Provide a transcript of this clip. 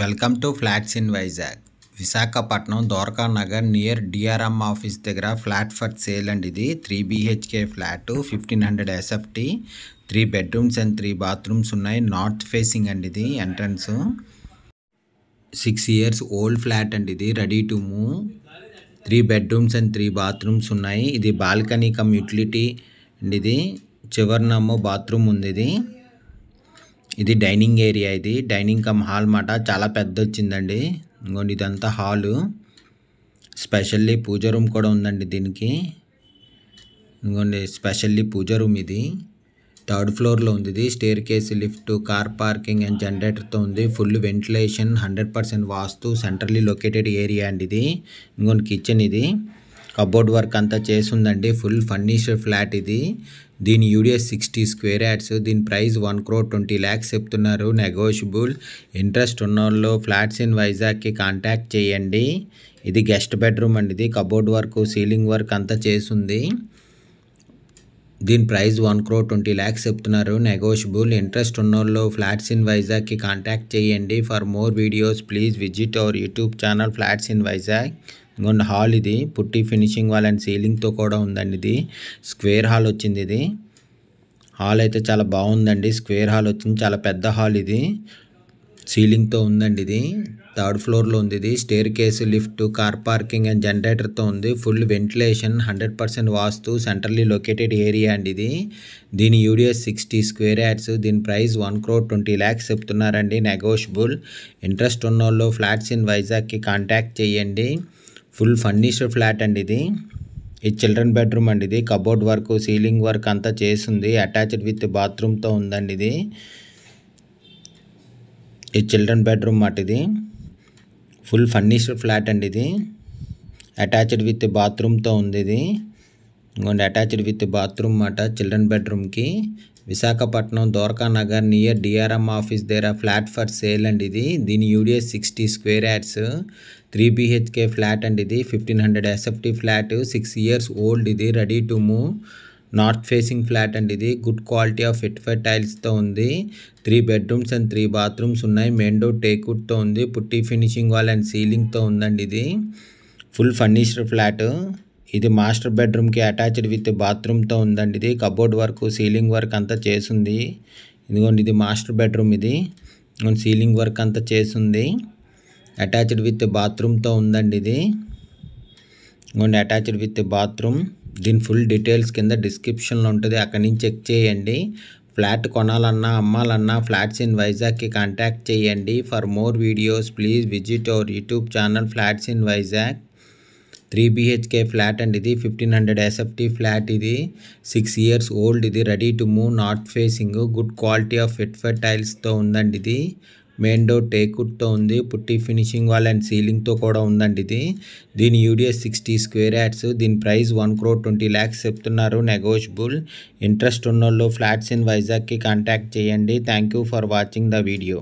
Welcome to flats in Vizag. Visakhapatnam Dwaraka Nagar near DRM office దగ్గర flat for sale అండి. ఇది 3 BHK flat 1500 SFT, 3 bedrooms and 3 bathrooms ఉన్నాయి. North facing అండి. ఇది ఎంట్రన్స్ 6 years ఓల్డ్ ఫ్లాట్ అండి. ఇది ready to move. 3 bedrooms and 3 bathrooms ఉన్నాయి. ఇది బాల్కనీ కమ్ యూటిలిటీ అండి. ఇది చివరినేమో బాత్రూమ్ ఉంది. ఇది డైనింగ్ ఏరియా. ఇది డైనింగ్ కమ్ హాల్ మాట. చాలా పెద్ద వచ్చిందండి. ఇంకోండి ఇదంతా హాలు. స్పెషల్లీ పూజ రూమ్ కూడా ఉందండి దీనికి. ఇంకోండి స్పెషల్లీ పూజ రూమ్. ఇది 3rd ఫ్లోర్లో ఉంది. ఇది staircase, lift, car parking and జనరేటర్తో ఉంది. Full ventilation, 100% vastu, centrally located area అండి. ఇది ఇంకోండి కిచెన్. ఇది కబోర్డ్ వర్క్ అంతా చేసి ఉందండి. Full furnished flat. ఇది దీని యూడిఎస్ 60 స్క్వేర్ యార్డ్స్. దీని ప్రైస్ 1,20,00,000 చెప్తున్నారు. నెగోషియబుల్. ఇంట్రెస్ట్ ఉన్నోళ్ళు ఫ్లాట్స్ ఇన్ వైజాగ్కి కాంటాక్ట్ చేయండి. ఇది గెస్ట్ బెడ్రూమ్ అండి. ఇది కబోర్డ్ వర్క్, సీలింగ్ వర్క్ అంతా చేసింది. దీని ప్రైస్ 1,20,00,000 చెప్తున్నారు. నెగోషియబుల్. ఇంట్రెస్ట్ ఉన్నోళ్ళు ఫ్లాట్స్ ఇన్ వైజాగ్కి కాంటాక్ట్ చేయండి. For more videos please visit our YouTube channel flats in Vizag. ఇంకొండి హాల్. ఇది పుట్టి ఫినిషింగ్ వాల్ అండ్ సీలింగ్తో కూడా ఉందండి. ఇది స్క్వేర్ హాల్ వచ్చింది. ఇది హాల్ అయితే చాలా బాగుందండి. స్క్వేర్ హాల్ వచ్చింది. చాలా పెద్ద హాల్. ఇది సీలింగ్తో ఉందండి. ఇది 3rd ఫ్లోర్లో ఉంది. ఇది staircase, lift, car parking and జనరేటర్తో ఉంది. Full ventilation, 100% vastu, centrally located area అండి. ఇది దీని యూడిఎస్ 60 స్క్వేర్ యార్డ్స్. దీని ప్రైస్ 1,20,00,000 చెప్తున్నారండి. నెగోషియబుల్. ఇంట్రెస్ట్ ఉన్నోళ్ళు ఫ్లాట్స్ ఇన్ వైజాగ్కి కాంటాక్ట్ చేయండి. ఫుల్ ఫర్నిష్డ్ ఫ్లాట్ అండి. ఇది చిల్డ్రన్ బెడ్రూమ్ అండి. ఇది కబోర్డ్ వర్క్, సీలింగ్ వర్క్ అంతా చేసింది. అటాచ్డ్ విత్ బాత్రూమ్తో ఉందండి. ఇది చిల్డ్రన్ బెడ్రూమ్ మాట. ఇది ఫుల్ ఫర్నిష్డ్ ఫ్లాట్ అండి. ఇది అటాచ్డ్ విత్ బాత్రూమ్తో ఉంది. ఇది ఇంకోండి అటాచ్డ్ విత్ బాత్రూమ్ మాట చిల్డ్రన్ బెడ్రూమ్కి. Visakhapatnam Dwaraka Nagar near DRM office దగ్గర ఫ్లాట్ ఫర్ సేల్ అండి. ఇది దీని UDS 60 square yards. 3 BHK flat అండి. ఇది 1500 SFT ఫ్లాట్. 6 years old. ఇది ready to move. North facing flat అండి. ఇది గుడ్ క్వాలిటీ ఆఫ్ ఫిట్ఫైడ్ టైల్స్తో ఉంది. 3 బెడ్రూమ్స్ అండ్ 3 బాత్రూమ్స్ ఉన్నాయి. మెయిన్ డోర్ టేక్వుడ్తో ఉంది. పుట్టి ఫినిషింగ్ వాల్ అండ్ సీలింగ్తో ఉందండి. ఇది ఫుల్ ఫర్నిష్డ్ ఫ్లాట్. ఇది మాస్టర్ బెడ్రూమ్కి అటాచ్డ్ విత్ బాత్రూమ్తో ఉందండి. ఇది కబోర్డ్ వర్క్, సీలింగ్ వర్క్ అంతా చేసింది. ఇదిగోండి ఇది మాస్టర్ బెడ్రూమ్. ఇది సీలింగ్ వర్క్ అంతా చేసింది. అటాచ్డ్ విత్ బాత్రూమ్తో ఉందండి. ఇది ఇంకోండి అటాచ్డ్ విత్ బాత్రూమ్. దీని ఫుల్ డీటెయిల్స్ కింద డిస్క్రిప్షన్లో ఉంటుంది. అక్కడి నుంచి చెక్ చేయండి. ఫ్లాట్ కొనాలన్నా అమ్మాలన్నా ఫ్లాట్స్ ఇన్ వైజాగ్కి కాంటాక్ట్ చేయండి. For more videos please visit our YouTube channel flats in Vizag. 3 BHK flat అండి. ఇది 1500 SFT ఫ్లాట్. ఇది 6 years ఓల్డ్. ఇది ready to move. North facing, good quality of vitrified టైల్స్తో ఉందండి. ఇది మెయిన్ డోర్ టేక్వుడ్తో ఉంది. పుట్టి ఫినిషింగ్ వాల్ అండ్ సీలింగ్తో కూడా ఉందండి. ఇది దీని యూడిఎస్ 60 స్క్వేర్ యార్డ్స్. దీని ప్రైస్ 1,20,00,000 చెప్తున్నారు. నెగోషియబుల్. ఇంట్రెస్ట్ ఉన్నోళ్ళు ఫ్లాట్స్ ఇన్ వైజాగ్కి కాంటాక్ట్ చేయండి. Thank you for watching the video.